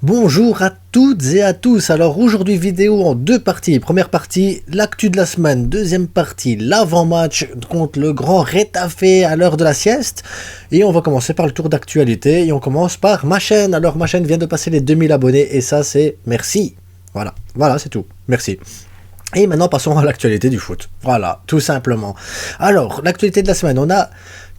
Bonjour à toutes et à tous. Alors aujourd'hui vidéo en deux parties. Première partie, l'actu de la semaine. Deuxième partie, l'avant-match contre le grand Retafe à l'heure de la sieste. Et on va commencer par le tour d'actualité. Et on commence par ma chaîne. Alors ma chaîne vient de passer les 2000 abonnés. Et ça c'est merci. Voilà c'est tout. Merci. Et maintenant passons à l'actualité du foot. Voilà, tout simplement. Alors, l'actualité de la semaine, on a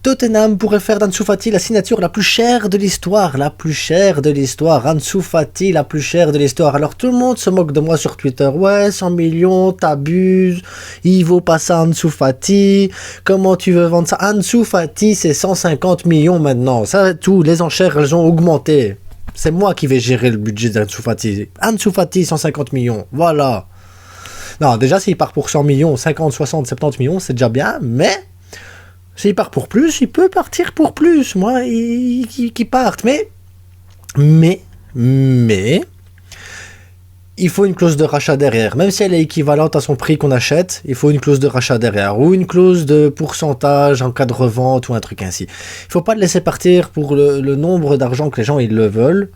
Tottenham pourrait faire d'Ansu Fati la signature la plus chère de l'histoire. La plus chère de l'histoire. Ansu Fati, la plus chère de l'histoire. Alors tout le monde se moque de moi sur Twitter. Ouais, 100 millions, t'abuses. Il vaut pas ça Ansu Fati. Comment tu veux vendre ça? Ansu Fati, c'est 150 millions maintenant. Ça, tout, les enchères, elles ont augmenté. C'est moi qui vais gérer le budget d'Ansu Fati. Ansu Fati, 150 millions. Voilà. Non, déjà, s'il part pour 100 millions, 50, 60, 70 millions, c'est déjà bien, mais s'il part pour plus, il peut partir pour plus. Moi, qu'il parte. Mais, il faut une clause de rachat derrière. Même si elle est équivalente à son prix qu'on achète, il faut une clause de rachat derrière. Ou une clause de pourcentage en cas de revente ou un truc ainsi. Il ne faut pas le laisser partir pour le nombre d'argent que les gens ils le veulent,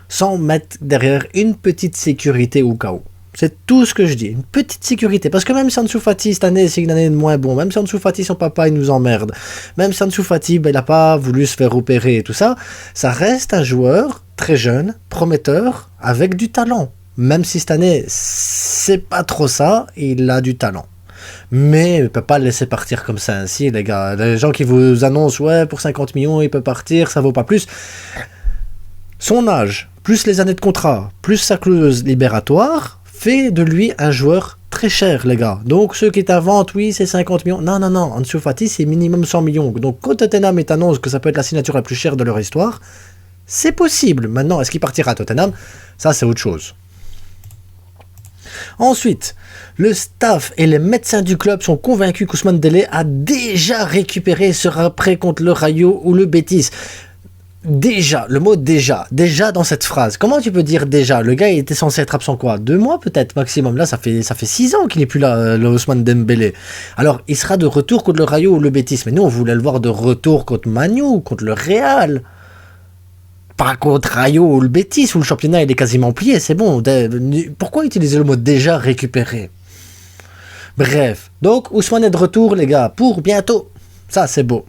sans mettre derrière une petite sécurité au cas où. C'est tout ce que je dis, une petite sécurité. Parce que même si Ansu Fati, cette année, c'est une année de moins bon, même si Ansu Fati, son papa, il nous emmerde, même si Ansu Fati, il n'a pas voulu se faire opérer et tout ça, ça reste un joueur très jeune, prometteur, avec du talent. Même si cette année, c'est pas trop ça, il a du talent. Mais il ne peut pas le laisser partir comme ça ainsi, les gars. Les gens qui vous annoncent, ouais, pour 50 millions, il peut partir, ça vaut pas plus. Son âge, plus les années de contrat, plus sa clause libératoire, fait de lui un joueur très cher, les gars. Donc, ceux qui t'inventent, oui, c'est 50 millions. Non. Ansu Fati, c'est minimum 100 millions. Donc, quand Tottenham t'annonce que ça peut être la signature la plus chère de leur histoire, c'est possible. Maintenant, est-ce qu'il partira à Tottenham? Ça, c'est autre chose. Ensuite, le staff et les médecins du club sont convaincus qu'Ousmane Dembélé a déjà récupéré et sera prêt contre le Rayo ou le Betis. Déjà, le mot déjà dans cette phrase. Comment tu peux dire déjà? Le gars il était censé être absent quoi? 2 mois peut-être maximum. Là ça fait 6 ans qu'il n'est plus là, le Ousmane Dembélé. Alors il sera de retour contre le Rayo ou le Betis. Mais nous on voulait le voir de retour contre Manu, contre le Real. Pas contre Rayo ou le Betis où le championnat il est quasiment plié. C'est bon. Pourquoi utiliser le mot déjà récupéré? Bref. Donc Ousmane est de retour les gars pour bientôt. Ça c'est beau.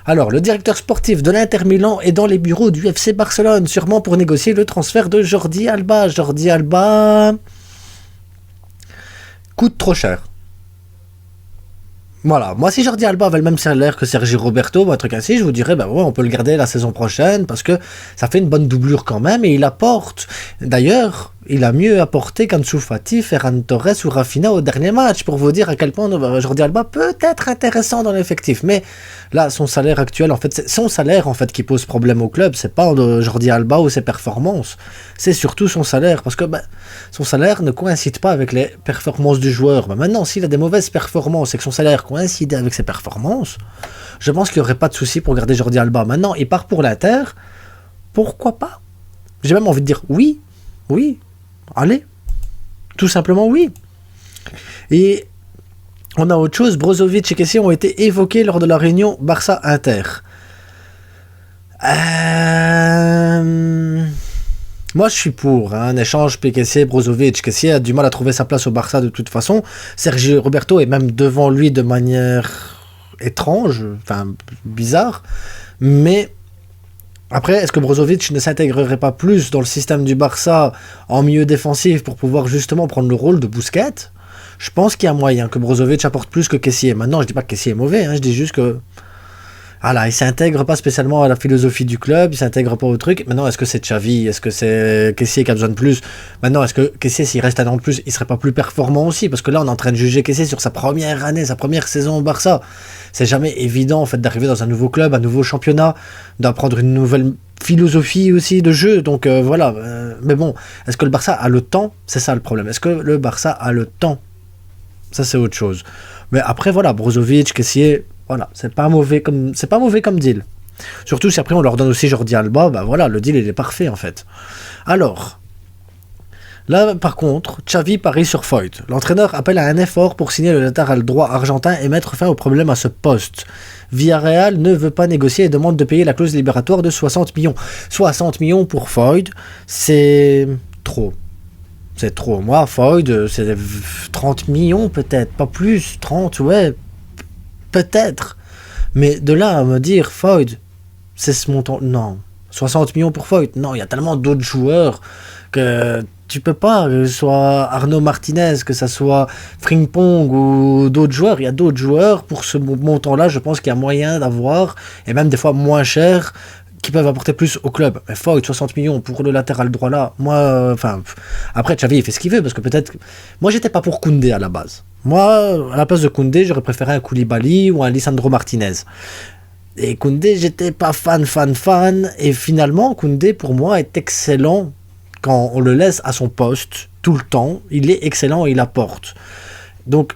Alors, le directeur sportif de l'Inter Milan est dans les bureaux du FC Barcelone, sûrement pour négocier le transfert de Jordi Alba. Jordi Alba coûte trop cher. Voilà, moi si Jordi Alba avait le même salaire que Sergi Roberto ou un truc ainsi, je vous dirais, ouais, on peut le garder la saison prochaine parce que ça fait une bonne doublure quand même et il apporte. D'ailleurs, il a mieux apporté qu'Ansu Fati, Ferran Torres ou Rafinha au dernier match pour vous dire à quel point Jordi Alba peut être intéressant dans l'effectif. Mais là, son salaire actuel, en fait, c'est son salaire en fait qui pose problème au club. C'est pas Jordi Alba ou ses performances, c'est surtout son salaire parce que son salaire ne coïncide pas avec les performances du joueur. Maintenant, s'il a des mauvaises performances et que son salaire coïncide avec ses performances, je pense qu'il n'y aurait pas de souci pour garder Jordi Alba. Maintenant, il part pour l'Inter, pourquoi pas? J'ai même envie de dire oui. Allez, tout simplement oui. Et on a autre chose, Brozovic et Kessie ont été évoqués lors de la réunion Barça-Inter. Moi je suis pour un échange Kessie, Brozovic. Kessie a du mal à trouver sa place au Barça de toute façon. Sergi Roberto est même devant lui de manière étrange, enfin bizarre, mais après, est-ce que Brozovic ne s'intégrerait pas plus dans le système du Barça en milieu défensif pour pouvoir justement prendre le rôle de Busquets? Je pense qu'il y a moyen que Brozovic apporte plus que Kessie. Maintenant, je dis pas que Kessie est mauvais, je dis juste que il s'intègre pas spécialement à la philosophie du club, il s'intègre pas au truc. Maintenant, est-ce que c'est Xavi? Est-ce que c'est Kessie qui a besoin de plus? Maintenant, est-ce que Kessie, s'il reste un an de plus, il serait pas plus performant aussi? Parce que là, on est en train de juger Kessie sur sa première année, sa première saison au Barça. C'est jamais évident, en fait, d'arriver dans un nouveau club, un nouveau championnat, d'apprendre une nouvelle philosophie aussi de jeu. Donc, voilà. Mais bon, est-ce que le Barça a le temps? C'est ça le problème. Est-ce que le Barça a le temps? Ça, c'est autre chose. Mais après, voilà, Brozovic, Kessie, voilà, c'est pas mauvais comme deal. Surtout si après on leur donne aussi Jordi Alba, voilà, le deal il est parfait en fait. Alors, Là, par contre, Xavi parie sur Foyth. L'entraîneur appelle à un effort pour signer le latéral droit argentin et mettre fin au problème à ce poste. Villarreal ne veut pas négocier et demande de payer la clause libératoire de 60 millions. 60 millions pour Foyth, c'est trop. C'est trop. Moi, Foyth, c'est 30 millions peut-être, pas plus. 30, ouais, peut-être. Mais de là à me dire, Foyth, c'est ce montant. Non. 60 millions pour Foyth. Non, il y a tellement d'autres joueurs que tu peux pas, que ce soit Arnaud Martinez, que ce soit Frimpong ou d'autres joueurs. Il y a d'autres joueurs pour ce montant-là. Je pense qu'il y a moyen d'avoir, et même des fois moins cher, qui peuvent apporter plus au club. Mais Foyth, 60 millions pour le latéral droit là, moi, après Xavi il fait ce qu'il veut, parce que peut-être, moi j'étais pas pour Koundé à la base. Moi, à la place de Koundé, j'aurais préféré un Koulibaly ou un Lisandro Martinez. Et Koundé, j'étais pas fan, et finalement, Koundé pour moi est excellent quand on le laisse à son poste tout le temps. Il est excellent et il apporte. Donc,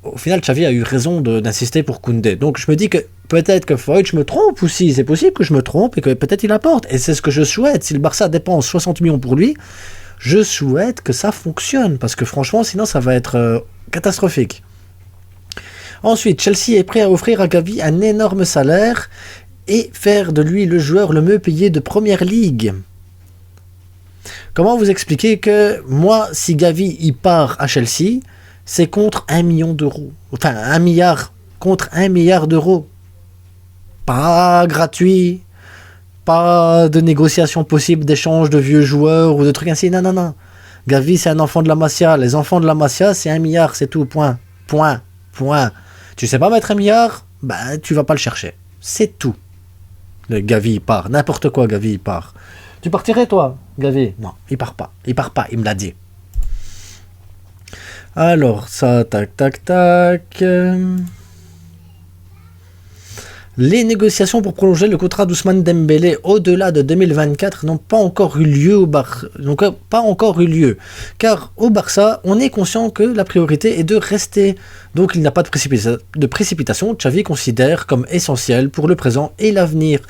au final, Xavi a eu raison d'insister pour Koundé. Donc, je me dis que peut-être que Foyth, je me trompe aussi. C'est possible que je me trompe et que peut-être il apporte. Et c'est ce que je souhaite. Si le Barça dépense 60 millions pour lui, je souhaite que ça fonctionne. Parce que franchement, sinon, ça va être catastrophique. Ensuite, Chelsea est prêt à offrir à Gavi un énorme salaire et faire de lui le joueur le mieux payé de Première Ligue. Comment vous expliquer que moi, si Gavi il part à Chelsea, c'est contre 1 million d'euros. Enfin, 1 milliard contre 1 milliard d'euros. Pas gratuit, pas de négociation possible d'échange de vieux joueurs ou de trucs ainsi. Non. Gavi, c'est un enfant de la Masia. Les enfants de la Masia, c'est 1 milliard, c'est tout. Point. Tu sais pas mettre 1 milliard, bah tu vas pas le chercher. C'est tout. Le Gavi, il part. N'importe quoi, Gavi, il part. Tu partirais, toi, Gavi? Non, il part pas, il me l'a dit. Alors, ça, tac. Les négociations pour prolonger le contrat d'Ousmane Dembélé au-delà de 2024 n'ont pas encore eu lieu au Barça. Car au Barça, on est conscient que la priorité est de rester. Donc il n'y a pas de précipitation. Xavi considère comme essentiel pour le présent et l'avenir.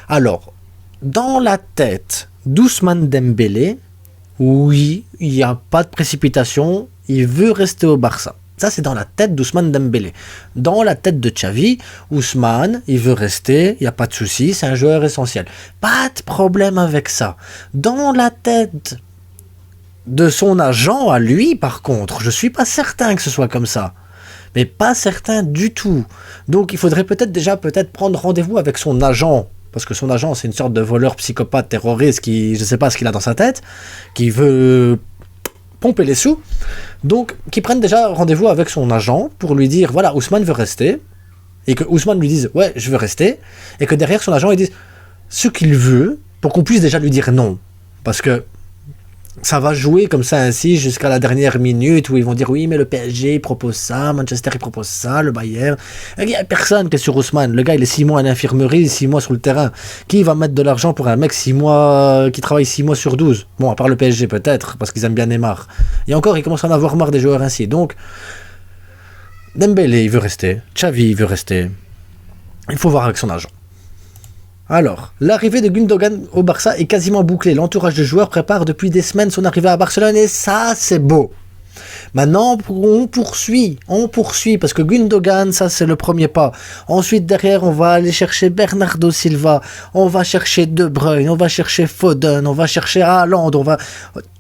Alors, dans la tête d'Ousmane Dembélé, oui, il n'y a pas de précipitation. Il veut rester au Barça. Ça, c'est dans la tête d'Ousmane Dembélé. Dans la tête de Xavi, Ousmane, il veut rester, il n'y a pas de souci, c'est un joueur essentiel. Pas de problème avec ça. Dans la tête de son agent à lui, par contre, je ne suis pas certain que ce soit comme ça. Mais pas certain du tout. Donc, il faudrait peut-être prendre rendez-vous avec son agent. Parce que son agent, c'est une sorte de voleur psychopathe terroriste qui, je ne sais pas ce qu'il a dans sa tête, qui veut pomper les sous. Donc, qu'ils prennent déjà rendez-vous avec son agent pour lui dire, voilà, Ousmane veut rester, et que Ousmane lui dise, ouais, je veux rester, et que derrière son agent, il dise ce qu'il veut, pour qu'on puisse déjà lui dire non. Parce que ça va jouer comme ça ainsi jusqu'à la dernière minute où ils vont dire oui mais le PSG il propose ça, Manchester il propose ça, le Bayern. Il n'y a personne qui est sur Ousmane. Le gars il est 6 mois à l'infirmerie, 6 mois sur le terrain. Qui va mettre de l'argent pour un mec 6 mois qui travaille 6 mois sur 12? Bon, à part le PSG peut-être, parce qu'ils aiment bien Neymar. Et encore, ils commencent à en avoir marre des joueurs ainsi. Donc Dembélé il veut rester, Xavi il veut rester. Il faut voir avec son agent. Alors, l'arrivée de Gundogan au Barça est quasiment bouclée. L'entourage de joueurs prépare depuis des semaines son arrivée à Barcelone et ça, c'est beau. Maintenant, on poursuit, parce que Gundogan, ça c'est le premier pas. Ensuite, derrière, on va aller chercher Bernardo Silva, on va chercher De Bruyne, on va chercher Foden, on va chercher Haaland, on va...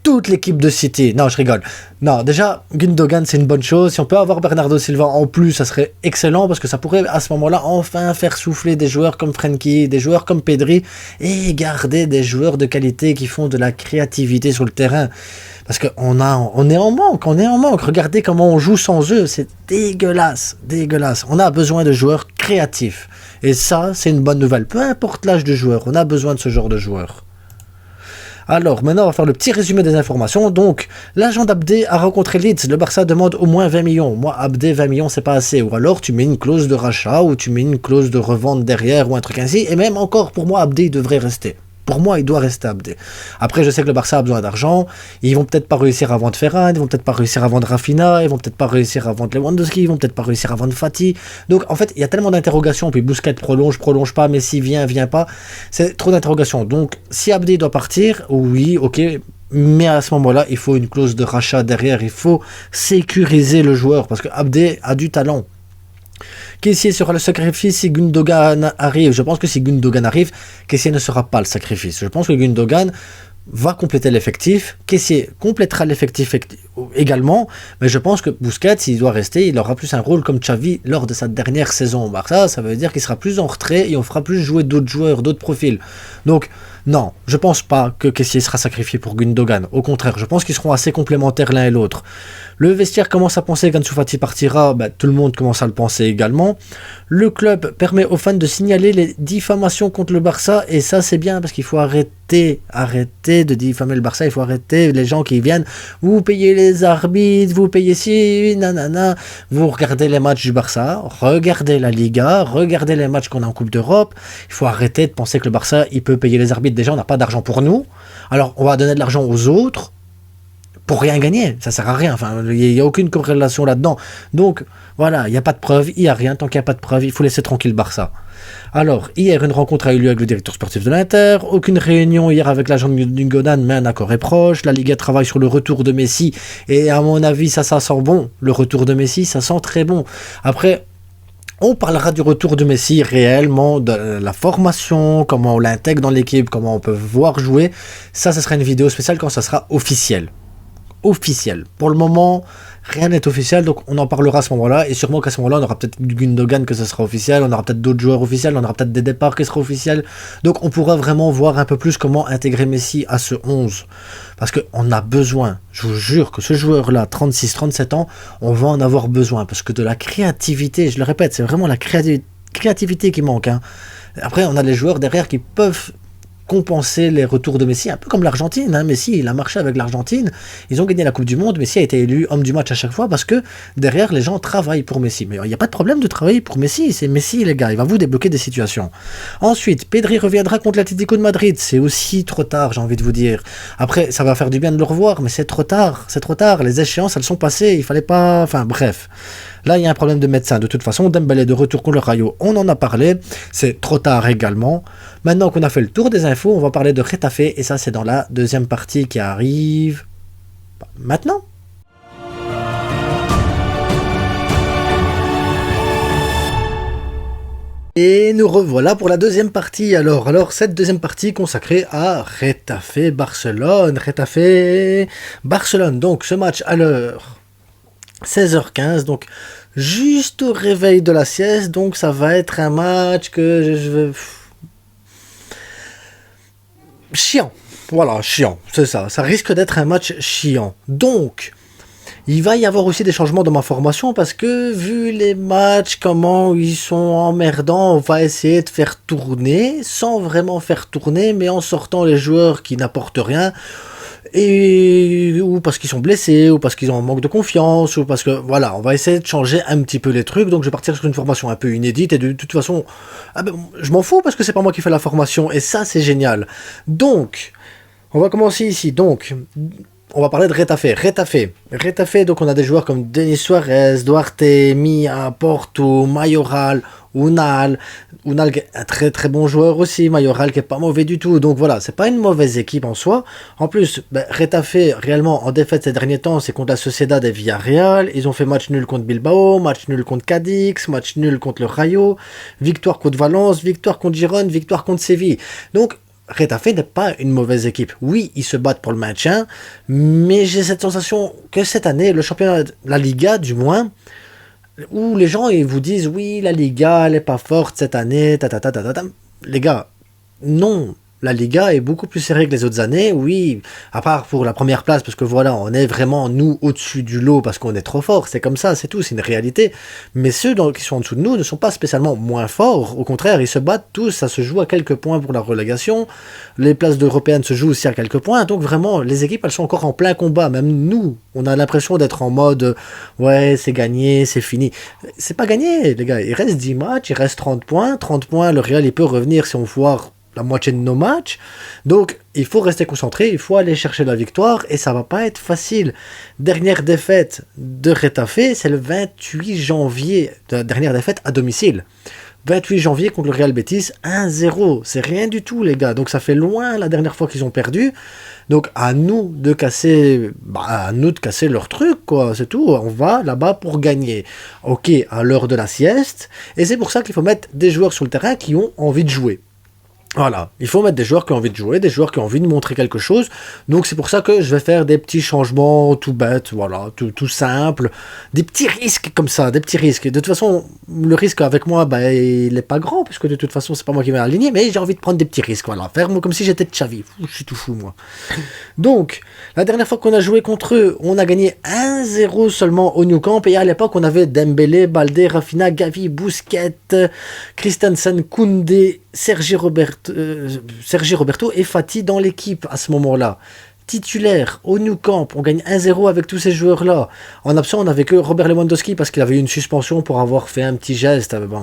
toute l'équipe de City. Non, je rigole. Non, déjà, Gundogan, c'est une bonne chose. Si on peut avoir Bernardo Silva en plus, ça serait excellent, parce que ça pourrait, à ce moment-là, enfin faire souffler des joueurs comme Frenkie, des joueurs comme Pedri, et garder des joueurs de qualité qui font de la créativité sur le terrain. Parce qu'on est en manque. Regardez comment on joue sans eux. C'est dégueulasse. On a besoin de joueurs créatifs. Et ça, c'est une bonne nouvelle. Peu importe l'âge du joueur, on a besoin de ce genre de joueurs. Alors, maintenant, on va faire le petit résumé des informations. Donc, l'agent d'Abdé a rencontré Leeds. Le Barça demande au moins 20 millions. Moi, Abdé, 20 millions, c'est pas assez. Ou alors, tu mets une clause de rachat, ou tu mets une clause de revente derrière, ou un truc ainsi. Et même encore, pour moi, Abdé, il devrait rester. Pour moi, il doit rester Abdé. Après, je sais que le Barça a besoin d'argent. Ils vont peut-être pas réussir à vendre Ferran, ils vont peut-être pas réussir à vendre Rafinha, ils vont peut-être pas réussir à vendre Lewandowski, ils vont peut-être pas réussir à vendre Fati. Donc, en fait, il y a tellement d'interrogations. Puis Busquets prolonge pas, Messi vient pas. C'est trop d'interrogations. Donc, si Abdé doit partir, oui, ok, Mais à ce moment-là, il faut une clause de rachat derrière. Il faut sécuriser le joueur parce que Abdé a du talent. Kessié sera le sacrifice si Gundogan arrive. Je pense que si Gundogan arrive, Kessié ne sera pas le sacrifice. Je pense que Gundogan va compléter l'effectif. Kessié complétera l'effectif également. Mais je pense que Busquets, s'il doit rester, il aura plus un rôle comme Xavi lors de sa dernière saison au Barça. Ça veut dire qu'il sera plus en retrait et on fera plus jouer d'autres joueurs, d'autres profils. Donc, non, je pense pas que Kessié sera sacrifié pour Gundogan. Au contraire, je pense qu'ils seront assez complémentaires l'un et l'autre. Le vestiaire commence à penser qu'Ansu Fati partira, tout le monde commence à le penser également. Le club permet aux fans de signaler les diffamations contre le Barça, et ça c'est bien parce qu'il faut arrêter de diffamer le Barça, il faut arrêter les gens qui viennent, vous payez les arbitres, vous payez ci, nanana, vous regardez les matchs du Barça, regardez la Liga, regardez les matchs qu'on a en Coupe d'Europe, il faut arrêter de penser que le Barça il peut payer les arbitres, déjà on n'a pas d'argent pour nous, alors on va donner de l'argent aux autres, pour rien gagner, ça sert à rien, enfin, il n'y a aucune corrélation là-dedans. Donc, voilà, il n'y a pas de preuve, il n'y a rien, tant qu'il n'y a pas de preuve, il faut laisser tranquille Barça. Alors, hier, une rencontre a eu lieu avec le directeur sportif de l'Inter, aucune réunion hier avec l'agent de Gundogan, mais un accord est proche, la Liga travaille sur le retour de Messi, et à mon avis, ça sent bon, le retour de Messi, ça sent très bon. Après, on parlera du retour de Messi réellement, de la formation, comment on l'intègre dans l'équipe, comment on peut voir jouer, ça sera une vidéo spéciale quand ça sera officiel. Pour le moment, rien n'est officiel, donc on en parlera à ce moment-là, et sûrement qu'à ce moment-là, on aura peut-être du Gundogan que ce sera officiel, on aura peut-être d'autres joueurs officiels, on aura peut-être des départs qui seront officiels, donc on pourra vraiment voir un peu plus comment intégrer Messi à ce 11, parce qu'on a besoin, je vous jure que ce joueur-là, 36-37 ans, on va en avoir besoin, parce que de la créativité, je le répète, c'est vraiment la créativité qui manque, hein. Après, on a les joueurs derrière qui peuvent compenser les retours de Messi, un peu comme l'Argentine, hein. Messi, il a marché avec l'Argentine, ils ont gagné la Coupe du Monde, Messi a été élu homme du match à chaque fois parce que derrière les gens travaillent pour Messi, mais il n'y a pas de problème de travailler pour Messi, c'est Messi les gars, il va vous débloquer des situations. Ensuite, Pedri reviendra contre l'Atlético de Madrid, c'est aussi trop tard, j'ai envie de vous dire. Après, ça va faire du bien de le revoir, mais c'est trop tard, les échéances elles sont passées, il fallait pas, enfin bref. Là, il y a un problème de médecin. De toute façon, Dembélé de retour contre le Rayo, on en a parlé. C'est trop tard également. Maintenant qu'on a fait le tour des infos, on va parler de Getafe. Et ça, c'est dans la deuxième partie qui arrive maintenant. Et nous revoilà pour la deuxième partie. Alors cette deuxième partie consacrée à Getafe-Barcelone. Getafe-Barcelone. Donc, ce match à l'heure 16h15, donc juste au réveil de la sieste, donc ça va être un match que je vais... Chiant, voilà, chiant, c'est ça, ça risque d'être un match chiant. Donc, il va y avoir aussi des changements dans ma formation parce que vu les matchs, comment ils sont emmerdants, on va essayer de faire tourner, sans vraiment faire tourner, mais en sortant les joueurs qui n'apportent rien, et ou parce qu'ils sont blessés, ou parce qu'ils ont un manque de confiance, ou parce que voilà, on va essayer de changer un petit peu les trucs. Donc je vais partir sur une formation un peu inédite, et de toute façon, je m'en fous parce que c'est pas moi qui fais la formation, et ça c'est génial. Donc, on va commencer ici. Donc, on va parler de Getafe, donc on a des joueurs comme Denis Suarez, Duarte, Mia, Porto, Mayoral, Unal qui est un très très bon joueur aussi, Mayoral qui est pas mauvais du tout, donc voilà, c'est pas une mauvaise équipe en soi. En plus, Getafe réellement en défaite ces derniers temps, c'est contre la Sociedad et Villarreal, ils ont fait match nul contre Bilbao, match nul contre Cadix, match nul contre le Rayo, victoire contre Valence, victoire contre Girone, victoire contre Séville, donc Getafe n'est pas une mauvaise équipe. Oui, ils se battent pour le maintien, mais j'ai cette sensation que cette année, le championnat, la Liga du moins, où les gens ils vous disent oui, la Liga elle est pas forte cette année, les gars, non. La Liga est beaucoup plus serrée que les autres années, oui, à part pour la première place, parce que voilà, on est vraiment, nous, au-dessus du lot, parce qu'on est trop fort, c'est comme ça, c'est tout, c'est une réalité. Mais ceux qui sont en dessous de nous ne sont pas spécialement moins forts, au contraire, ils se battent tous, ça se joue à quelques points pour la relégation, les places d'européennes se jouent aussi à quelques points, donc vraiment, les équipes, elles sont encore en plein combat, même nous, on a l'impression d'être en mode, ouais, c'est gagné, c'est fini. C'est pas gagné, les gars, il reste 10 matchs, il reste 30 points, le Real, il peut revenir si on foire la moitié de nos matchs, donc il faut rester concentré, il faut aller chercher la victoire, et ça va pas être facile. Dernière défaite de Getafe, c'est le 28 janvier, dernière défaite à domicile. 28 janvier contre le Real Betis, 1-0. C'est rien du tout, les gars. Donc ça fait loin la dernière fois qu'ils ont perdu. Donc à nous de casser, leur truc, quoi. C'est tout. On va là-bas pour gagner. Ok, à l'heure de la sieste. Et c'est pour ça qu'il faut mettre des joueurs sur le terrain qui ont envie de jouer. Voilà, il faut mettre des joueurs qui ont envie de jouer, des joueurs qui ont envie de montrer quelque chose. Donc c'est pour ça que je vais faire des petits changements tout bêtes, voilà, tout simple. Des petits risques comme ça, des petits risques. Et de toute façon, le risque avec moi, il n'est pas grand, puisque de toute façon, c'est pas moi qui vais aligner, mais j'ai envie de prendre des petits risques, voilà. Faire comme si j'étais Xavi. Je suis tout fou, moi. Donc, la dernière fois qu'on a joué contre eux, on a gagné 1-0 seulement au Nou Camp. Et à l'époque, on avait Dembélé, Baldé, Rafinha, Gavi, Busquets, Christensen, Koundé, Sergi Roberto et Fati dans l'équipe à ce moment-là. Titulaire au Nou Camp, on gagne 1-0 avec tous ces joueurs-là. En absent, on n'avait que Robert Lewandowski parce qu'il avait eu une suspension pour avoir fait un petit geste. Bon,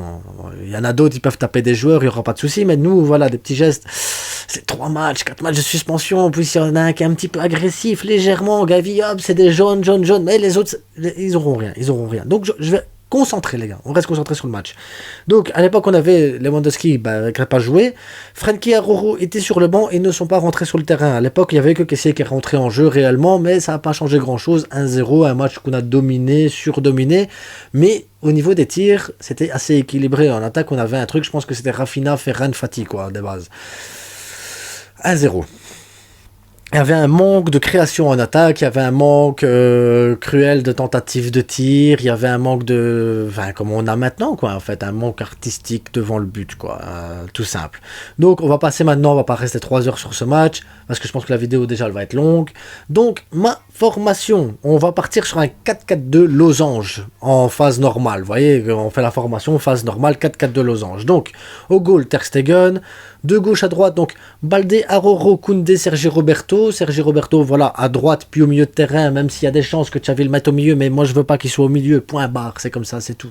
il y en a d'autres, ils peuvent taper des joueurs, il n'y aura pas de souci, mais nous, voilà, des petits gestes. C'est 3 matchs, 4 matchs de suspension, en plus il y en a un qui est un petit peu agressif, légèrement, Gavi, hop, c'est des jaunes, mais les autres, ils auront rien. Donc je vais concentrer, les gars, on reste concentré sur le match. Donc à l'époque on avait Lewandowski qui n'a pas joué, Frenkie et Araujo étaient sur le banc et ne sont pas rentrés sur le terrain. À l'époque il y avait que Kessié qui est rentré en jeu réellement, mais ça n'a pas changé grand chose. 1-0, un match qu'on a dominé, surdominé, mais au niveau des tirs c'était assez équilibré. En attaque on avait un truc, je pense que c'était Rafinha, Ferran, Fati, quoi, de base. 1-0. Il y avait un manque de création en attaque, il y avait un manque cruel de tentatives de tir, il y avait un manque de... Enfin, comme on a maintenant, quoi, en fait, un manque artistique devant le but, quoi, tout simple. Donc, on va passer maintenant, on va pas rester 3 heures sur ce match, parce que je pense que la vidéo, déjà, elle va être longue. Donc, ma formation, on va partir sur un 4-4-2 losange, en phase normale, vous voyez, on fait la formation, phase normale, 4-4-2 losange. Donc, au goal, Ter Stegen, de gauche à droite, donc, Baldé, Araujo, Koundé, Sergi Roberto, voilà, à droite, puis au milieu de terrain, même s'il y a des chances que Xavi le mette au milieu, mais moi je veux pas qu'il soit au milieu, point barre, c'est comme ça, c'est tout.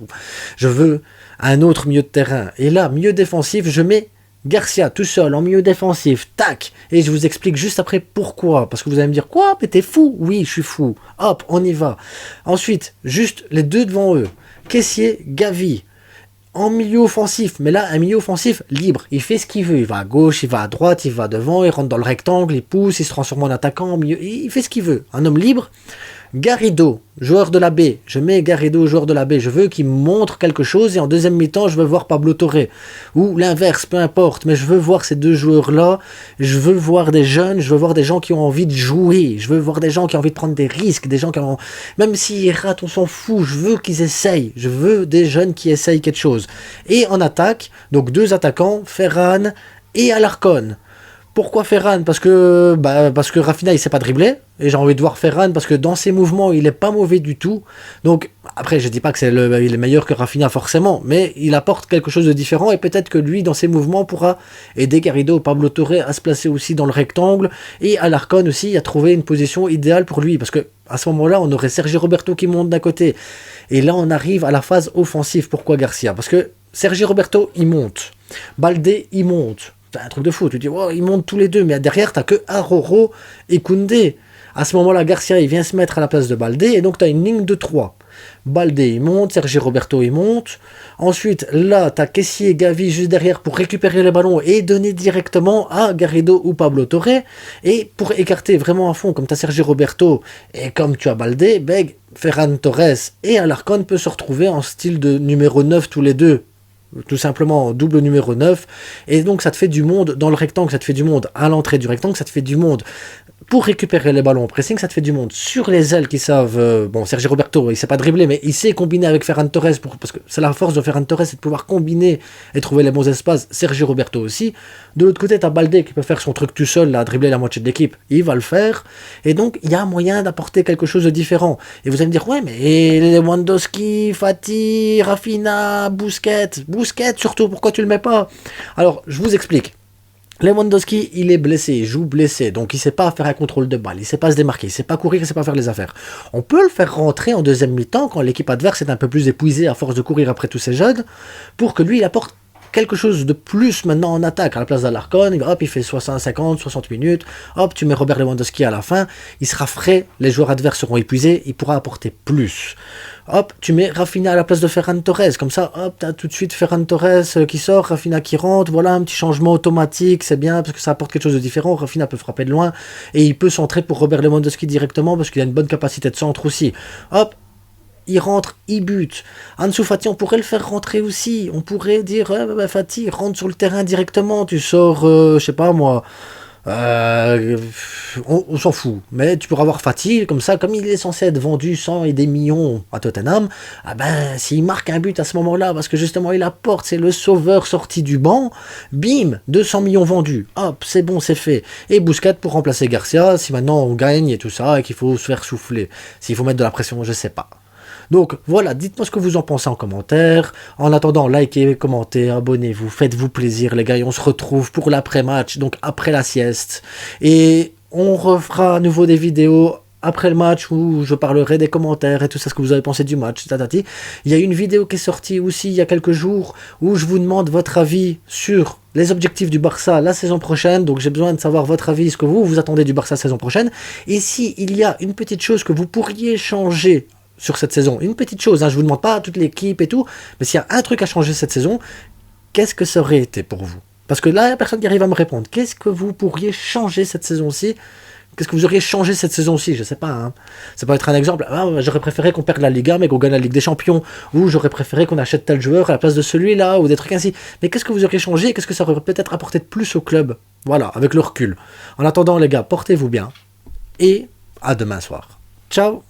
Je veux un autre milieu de terrain. Et là, milieu défensif, je mets Garcia tout seul en milieu défensif, tac, et je vous explique juste après pourquoi, parce que vous allez me dire, quoi, mais t'es fou? Oui, je suis fou. Hop, on y va. Ensuite, juste les deux devant eux, Kessié, Gavi, en milieu offensif, mais là, un milieu offensif libre, il fait ce qu'il veut, il va à gauche, il va à droite, il va devant, il rentre dans le rectangle, il pousse, il se transforme en attaquant, en milieu, il fait ce qu'il veut, un homme libre. Garrido, joueur de la B, je mets Garrido, joueur de la B, je veux qu'il montre quelque chose, et en deuxième mi-temps, je veux voir Pablo Torre, ou l'inverse, peu importe, mais je veux voir ces deux joueurs-là, je veux voir des jeunes, je veux voir des gens qui ont envie de jouer, je veux voir des gens qui ont envie de prendre des risques, des gens qui ont... Même s'ils ratent, on s'en fout, je veux qu'ils essayent, je veux des jeunes qui essayent quelque chose. Et en attaque, donc deux attaquants, Ferran et Alarcón. Pourquoi Ferran? Parce que Rafinha il sait pas dribbler, et j'ai envie de voir Ferran parce que dans ses mouvements il est pas mauvais du tout. Donc après je dis pas que il est meilleur que Rafinha forcément, mais il apporte quelque chose de différent, et peut-être que lui dans ses mouvements pourra aider Garrido, Pablo Torre à se placer aussi dans le rectangle, et Alarcón aussi à trouver une position idéale pour lui, parce que à ce moment-là on aurait Sergi Roberto qui monte d'un côté, et là on arrive à la phase offensive. Pourquoi Garcia? Parce que Sergi Roberto il monte, Baldé il monte. C'est un truc de fou, tu dis, oh, ils montent tous les deux, mais derrière, t'as que Araujo et Koundé. À ce moment-là, Garcia, il vient se mettre à la place de Baldé, et donc t'as une ligne de 3. Baldé, il monte, Sergi Roberto, il monte. Ensuite, là, t'as Kessié et Gavi juste derrière pour récupérer les ballons et donner directement à Garrido ou Pablo Torre. Et pour écarter vraiment à fond, comme t'as Sergi Roberto et comme tu as Baldé, Ferran Torres et Alarcón peuvent se retrouver en style de numéro 9 tous les deux. Tout simplement double numéro 9, et donc ça te fait du monde dans le rectangle, ça te fait du monde à l'entrée du rectangle, ça te fait du monde pour récupérer les ballons au pressing, ça te fait du monde sur les ailes qui savent, Sergi Roberto il sait pas dribbler, mais il sait combiner avec Ferran Torres, parce que c'est la force de Ferran Torres, c'est de pouvoir combiner et trouver les bons espaces. Sergi Roberto aussi. De l'autre côté t'as Baldé qui peut faire son truc tout seul, là, dribbler la moitié de l'équipe, il va le faire, et donc il y a moyen d'apporter quelque chose de différent. Et vous allez me dire, ouais, mais Lewandowski, Fati, Rafinha, Busquets surtout, pourquoi tu le mets pas? Alors je vous explique. Lewandowski, il est blessé, il joue blessé, donc il sait pas faire un contrôle de balle, il sait pas se démarquer, il sait pas courir, il sait pas faire les affaires. On peut le faire rentrer en deuxième mi-temps quand l'équipe adverse est un peu plus épuisée à force de courir après tous ces jeunes, pour que lui il apporte quelque chose de plus maintenant en attaque. À la place d'Alarcón, hop, il fait 50, 60 minutes, hop, tu mets Robert Lewandowski à la fin, il sera frais, les joueurs adverses seront épuisés, il pourra apporter plus. hop, tu mets Rafinha à la place de Ferran Torres. Comme ça, hop, t'as tout de suite Ferran Torres qui sort, Rafinha qui rentre. Voilà, un petit changement automatique, c'est bien parce que ça apporte quelque chose de différent. Rafinha peut frapper de loin et il peut centrer pour Robert Lewandowski directement parce qu'il a une bonne capacité de centre aussi. Hop, il rentre, il bute. Ansu Fati, on pourrait le faire rentrer aussi. On pourrait dire, Fati, rentre sur le terrain directement. Tu sors, je sais pas moi. On s'en fout. Mais tu pourras avoir Fati, comme ça, comme il est censé être vendu 100 et des millions à Tottenham, ah ben, s'il marque un but à ce moment-là, parce que justement il apporte, c'est le sauveur sorti du banc, bim, 200 millions vendus. Hop, c'est bon, c'est fait. Et Busquets pour remplacer Garcia, si maintenant on gagne et tout ça, et qu'il faut se faire souffler. S'il faut mettre de la pression, je sais pas. Donc voilà, dites-moi ce que vous en pensez en commentaire. En attendant, likez, commentez, abonnez-vous, faites-vous plaisir les gars. Et on se retrouve pour l'après-match, donc après la sieste. Et on refera à nouveau des vidéos après le match où je parlerai des commentaires et tout ça, ce que vous avez pensé du match. Tatati. Il y a une vidéo qui est sortie aussi il y a quelques jours où je vous demande votre avis sur les objectifs du Barça la saison prochaine. Donc j'ai besoin de savoir votre avis, ce que vous attendez du Barça la saison prochaine. Et si il y a une petite chose que vous pourriez changer sur cette saison, une petite chose, hein, je vous demande pas toute l'équipe et tout, mais s'il y a un truc à changer cette saison, qu'est-ce que ça aurait été pour vous? Parce que là, il n'y a personne qui arrive à me répondre. Qu'est-ce que vous pourriez changer cette saison-ci? Qu'est-ce que vous auriez changé cette saison-ci? Je sais pas. Hein. Ça peut être un exemple. Ah, j'aurais préféré qu'on perde la Liga, mais qu'on gagne la Ligue des Champions. Ou j'aurais préféré qu'on achète tel joueur à la place de celui-là, ou des trucs ainsi. Mais qu'est-ce que vous auriez changé? Qu'est-ce que ça aurait peut-être apporté de plus au club? Voilà, avec le recul. En attendant, les gars, portez-vous bien. Et à demain soir. Ciao!